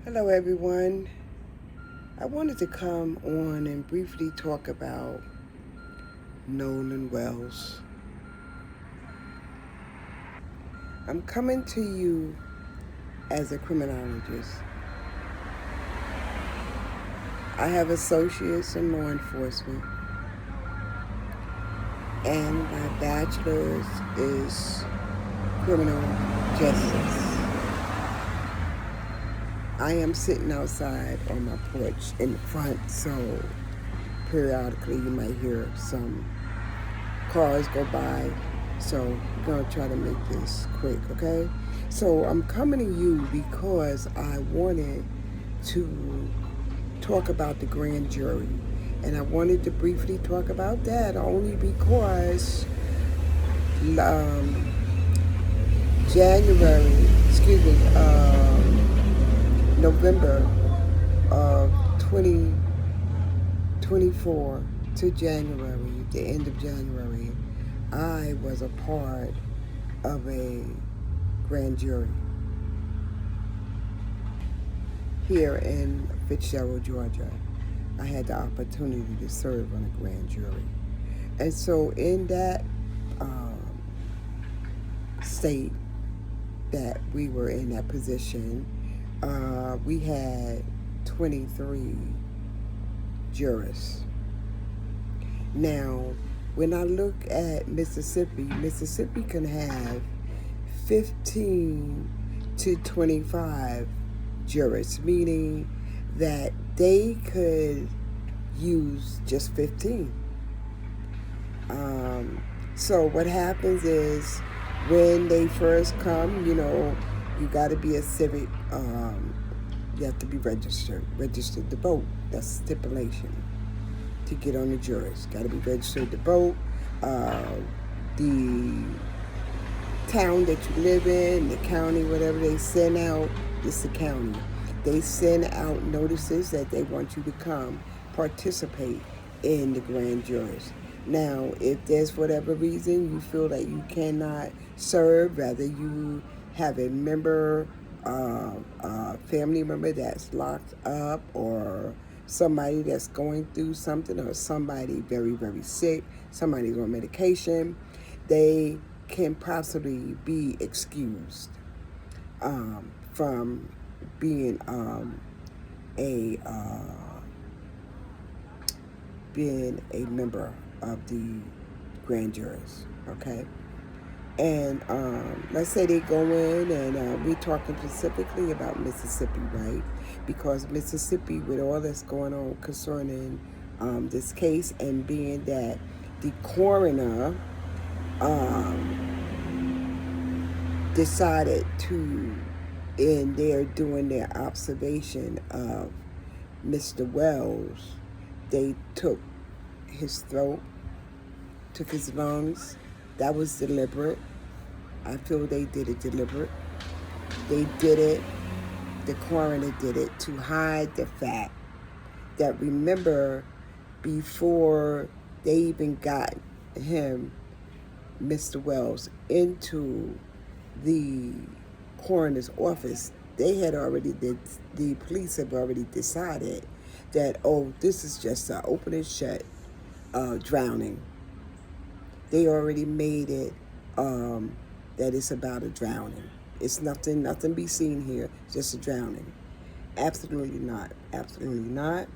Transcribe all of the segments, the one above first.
Hello, everyone. I wanted to come on and briefly talk about Nolan Wells. I'm coming to you as a criminologist. I have associates in law enforcement, and my bachelor's is criminal justice. I am sitting outside on my porch in the front, so periodically you might hear some cars go by. So I'm going to try to make this quick, okay? So I'm coming to you because I wanted to talk about the grand jury. And I wanted to briefly talk about that only because um, November of 2024 to January, the end of January, I was a part of a grand jury here in Fitzgerald, Georgia. I had the opportunity to serve on a grand jury. And so in that state that we were in that position, we had 23 jurists. Now, when I look at Mississippi can have 15 to 25 jurists, meaning that they could use just 15. So what happens is when they first come, you got to be a civic, you have to be registered to vote. That's stipulation to get on the juries. Got to be registered to vote. The town that you live in, the county, whatever they send out, it's the county. They send out notices that they want you to come participate in the grand juries. Now, if there's whatever reason you feel that you cannot serve, whether you have a member, family member that's locked up, or somebody that's going through something, or somebody very, very sick, somebody's on medication, they can possibly be excused from being a being a member of the grand jurors. Okay, and let's say they go in, and we're talking specifically about Mississippi, right? Because Mississippi, with all that's going on concerning this case, and being that the coroner decided to, and they're doing their observation of Mr. Wells, they took his throat, took his lungs. That was deliberate. I feel they did it deliberate. They did it, the coroner did it to hide the fact that, remember, before they even got him, Mr. Wells, into the coroner's office, they had already, the police had already decided that, oh, this is just an open and shut drowning. They already made it that it's about a drowning. It's nothing be seen here, just a drowning. Absolutely not. Absolutely not.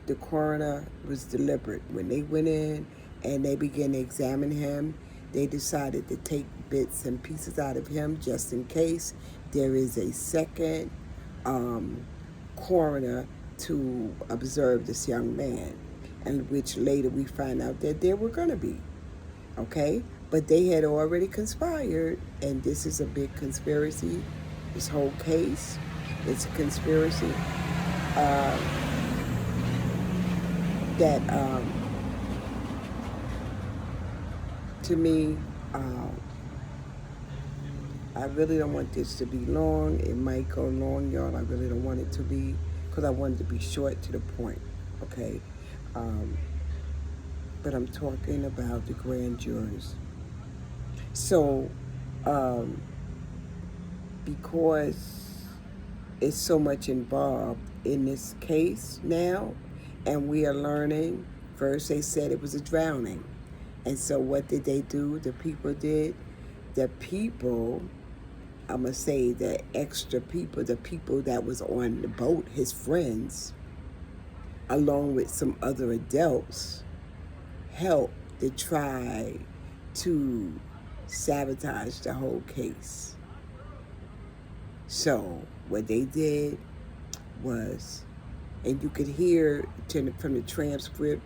The coroner was deliberate. When they went in and they began to examine him, they decided to take bits and pieces out of him just in case there is a second coroner to observe this young man, and which later we find out that there were going to be. Okay? But they had already conspired, and this is a big conspiracy. This whole case, it's a conspiracy that, to me, I really don't want this to be long. It might go long, y'all. I really don't want it to be, because I want it to be short to the point, okay? But I'm talking about the grand jurors. So, because is so much involved in this case now, and we are learning. First, they said it was a drowning. And so what did they do? The people did. The people, I'm going to say the extra people, the people that was on the boat, his friends, along with some other adults, helped to try to sabotage the whole case. So what they did was, and you could hear from the transcript,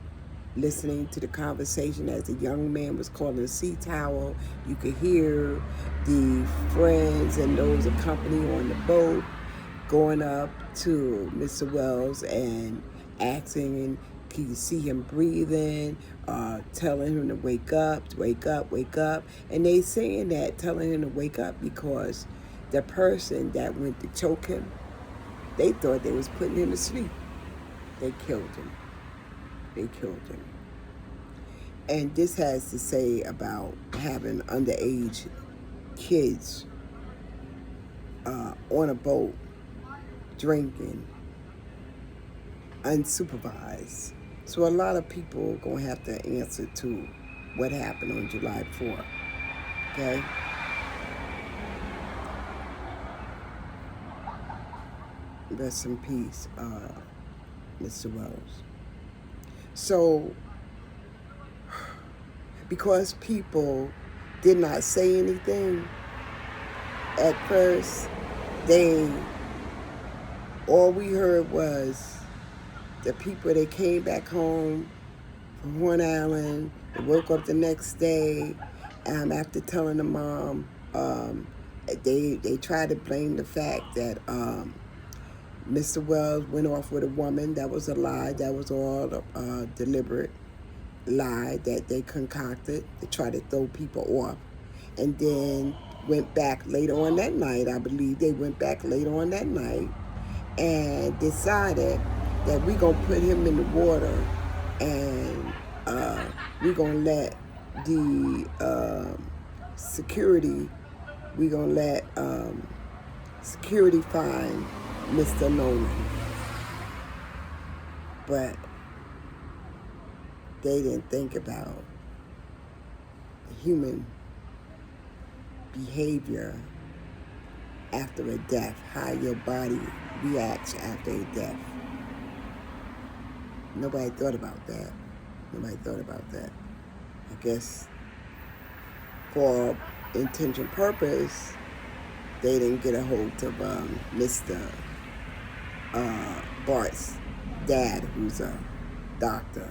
listening to the conversation as the young man was calling a sea towel, you could hear the friends and those accompanying on the boat going up to Mr. Wells and asking, and can you see him breathing, telling him to wake up, wake up, wake up. And they saying that, telling him to wake up, because the person that went to choke him, they thought they was putting him to sleep. They killed him. They killed him. And this has to say about having underage kids on a boat, drinking, unsupervised. So a lot of people are going to have to answer to what happened on July 4th. Okay? Rest in peace, Mr. Wells. So, because people did not say anything at first, all we heard was the people that came back home from Horn Island, they woke up the next day, after telling the mom, they tried to blame the fact that Mr. Wells went off with a woman. That was a lie. That was all a deliberate lie that they concocted to try to throw people off. And then went back later on that night, I believe they went back later on that night and decided that we're going to put him in the water, and we're going to let the security, we're going to let security find Mr. Nolan. But they didn't think about human behavior after a death, how your body reacts after a death. Nobody thought about that. Nobody thought about that. I guess for intention purpose, they didn't get a hold of Mr. Bart's dad, who's a doctor,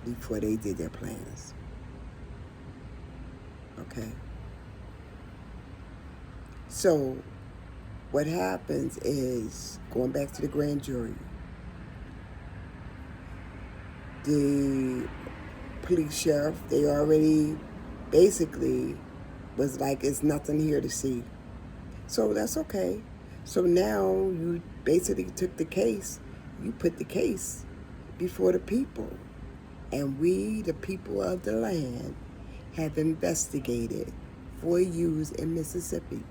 before they did their plans. Okay? So what happens is, going back to the grand jury, the police sheriff, they already basically was like, it's nothing here to see. So that's okay. So now you basically took the case, you put the case before the people. And we, the people of the land, have investigated for use in Mississippi.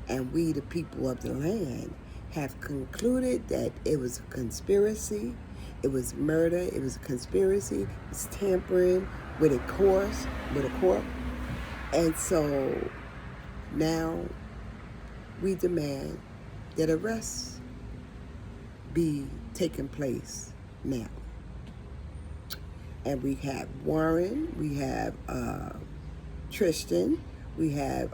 And we, the people of the land, have concluded that it was a conspiracy, it was murder, it was a conspiracy, it was tampering with a court. And so now we demand that arrests be taking place now. And we have Warren, we have Tristan, we have,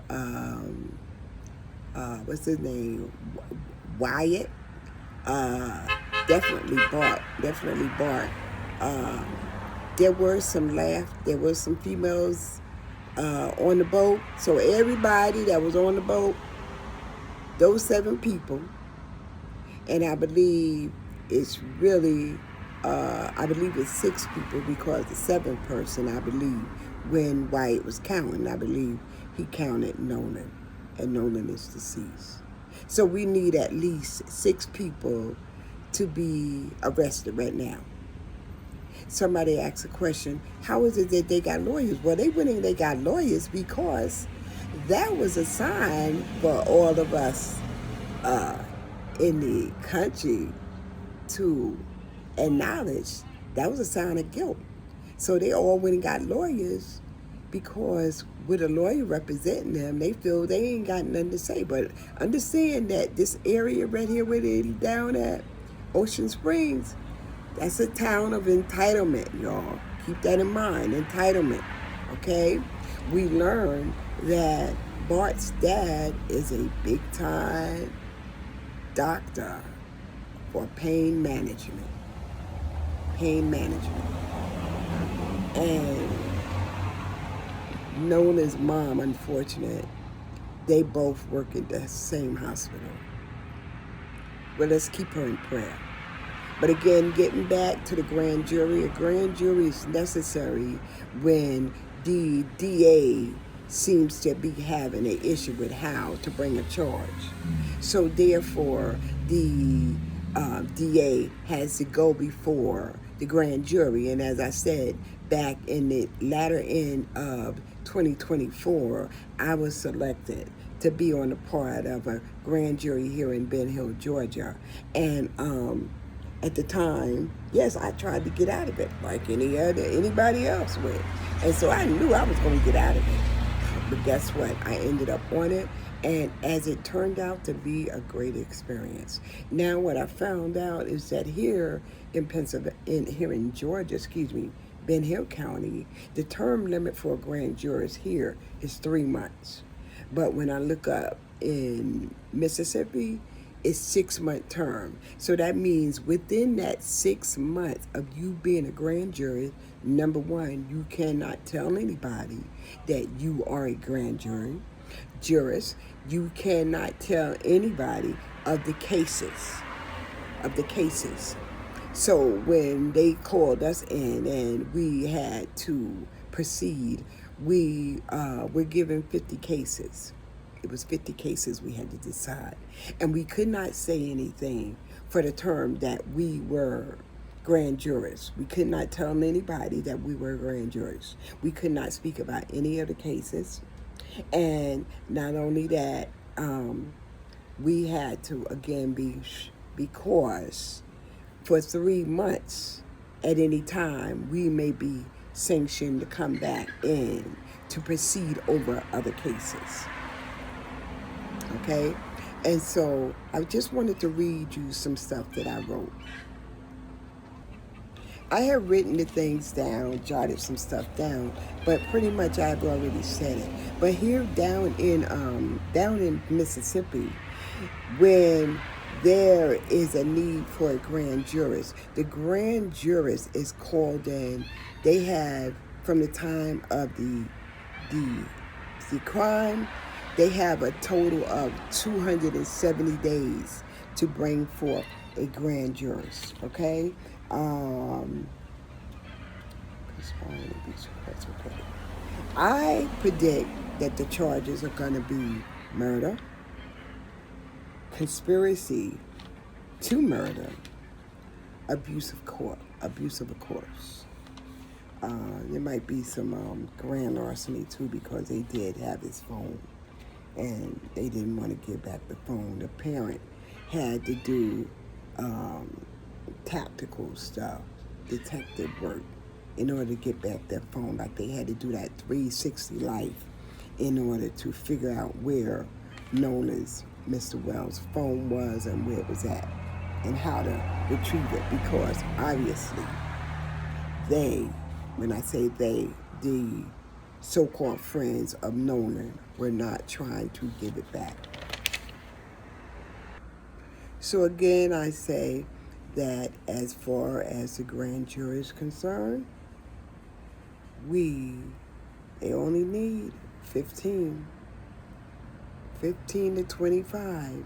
what's his name, Wyatt, definitely Bart. There were some females on the boat. So everybody that was on the boat, those 7 people, and I believe it's really, I believe it's 6 people, because the 7th person, I believe, when Wyatt was counting, I believe he counted Nolan, and Nolan is deceased. So we need at least 6 people to be arrested right now. Somebody asked a question, how is it that they got lawyers? Well, they got lawyers because that was a sign for all of us in the country to acknowledge that was a sign of guilt. So they all went and got lawyers because with a lawyer representing them, they feel they ain't got nothing to say. But understand that this area right here where they down at Ocean Springs, that's a town of entitlement, y'all. Keep that in mind, entitlement, okay? We learned that Bart's dad is a big-time doctor for pain management. And Nola's mom, unfortunate, they both work at the same hospital. Well, let's keep her in prayer. But again, getting back to the grand jury, a grand jury is necessary when the DA seems to be having an issue with how to bring a charge. So therefore, the DA has to go before the grand jury. And as I said, back in the latter end of 2024, I was selected to be on the part of a grand jury here in Ben Hill, Georgia. And at the time, yes, I tried to get out of it like anybody else would. And so I knew I was going to get out of it. But guess what? I ended up on it. And as it turned out to be a great experience. Now what I found out is that here in Georgia, Ben Hill County, the term limit for a grand jurist here is 3 months. But when I look up in Mississippi, it's 6-month term. So that means within that 6 months of you being a grand jury, number one, you cannot tell anybody that you are a grand jurist. You cannot tell anybody of the cases. So when they called us in and we had to proceed, we were given 50 cases. It was 50 cases we had to decide. And we could not say anything for the term that we were grand jurists. We could not tell anybody that we were grand jurists. We could not speak about any of the cases. And not only that, we had to, again, because for 3 months at any time, we may be sanctioned to come back in to proceed over other cases. Okay? And so I just wanted to read you some stuff that I wrote. I have written the things down, jotted some stuff down, but pretty much I've already said it. But here down in Mississippi, when there is a need for a grand jurist, the grand jurist is called in. They have, from the time of the crime, they have a total of 270 days to bring forth a grand jurist, okay? I predict that the charges are going to be murder, conspiracy to murder, abuse of course. There might be some grand larceny too, because they did have his phone and they didn't want to give back the phone. The parent had to do tactical stuff, detective work, in order to get back that phone. Like they had to do that 360 life in order to figure out where Nola's Mr. Wells' phone was and where it was at and how to retrieve it, because obviously they, when I say they, the so-called friends of Nolan were not trying to give it back. So again, I say that as far as the grand jury is concerned, they only need 15 to 25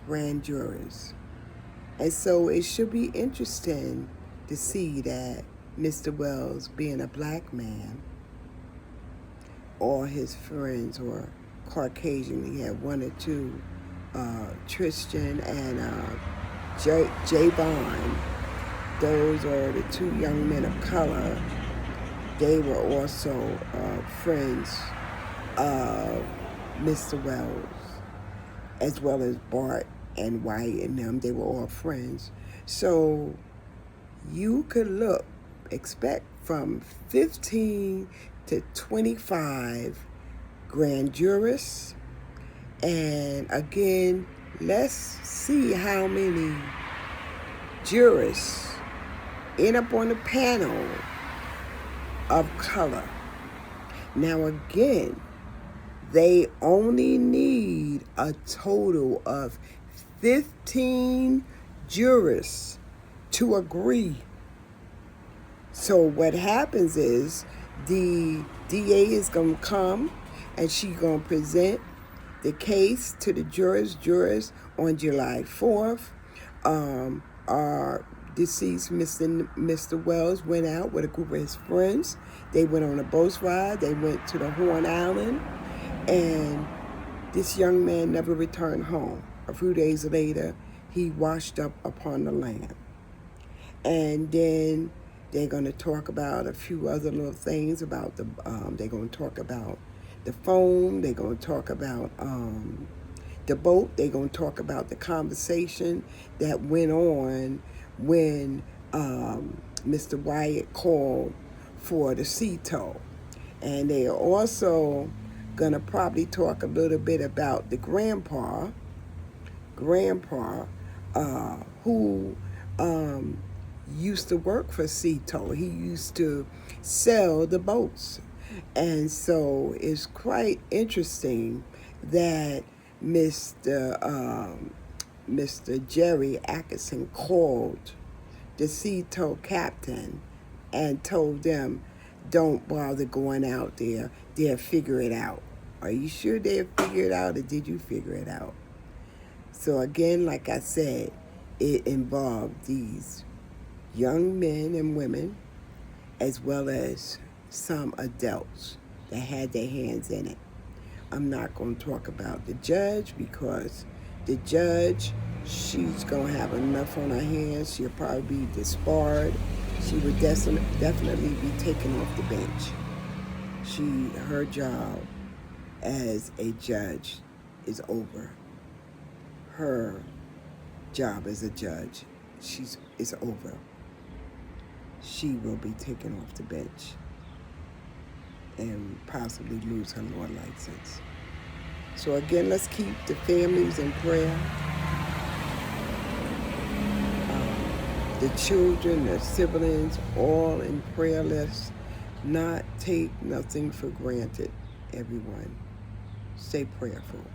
grand jurors. And so it should be interesting to see that Mr. Wells, being a black man, all his friends were Caucasian. He had one or two, Tristan and Javon. Those are the two young men of color. They were also friends of Mr. Wells, as well as Bart and White and them. They were all friends. So you could expect from 15 to 25 grand jurists. And again, let's see how many jurists end up on the panel of color. Now again, they only need a total of 15 jurists to agree. So what happens is the DA is going to come and she's going to present the case to the jurors on July 4th. Our deceased Mr. Wells went out with a group of his friends. They went on a boat ride. They went to the Horn Island. And this young man never returned home. A few days later, he washed up upon the land. And then they're going to talk about a few other little things about they're going to talk about the phone. They're going to talk about the boat. They're going to talk about the conversation that went on when Mr. Wyatt called for the sea tow. And they are also going to probably talk a little bit about the grandpa who used to work for Sea Tow. He used to sell the boats. And so it's quite interesting that Mr. Jerry Atkinson called the Sea Tow captain and told them, don't bother going out there. They'll figure it out. Are you sure they'll figure it out, or did you figure it out? So again, like I said, it involved these young men and women, as well as some adults that had their hands in it. I'm not going to talk about the judge, because the judge, she's going to have enough on her hands. She'll probably be disbarred. She would definitely be taken off the bench. Her job as a judge is over. Her job as a judge is over. She will be taken off the bench and possibly lose her law license. So again, let's keep the families in prayer. The children, the siblings, all in prayer. Let's not take nothing for granted, everyone. Stay prayerful.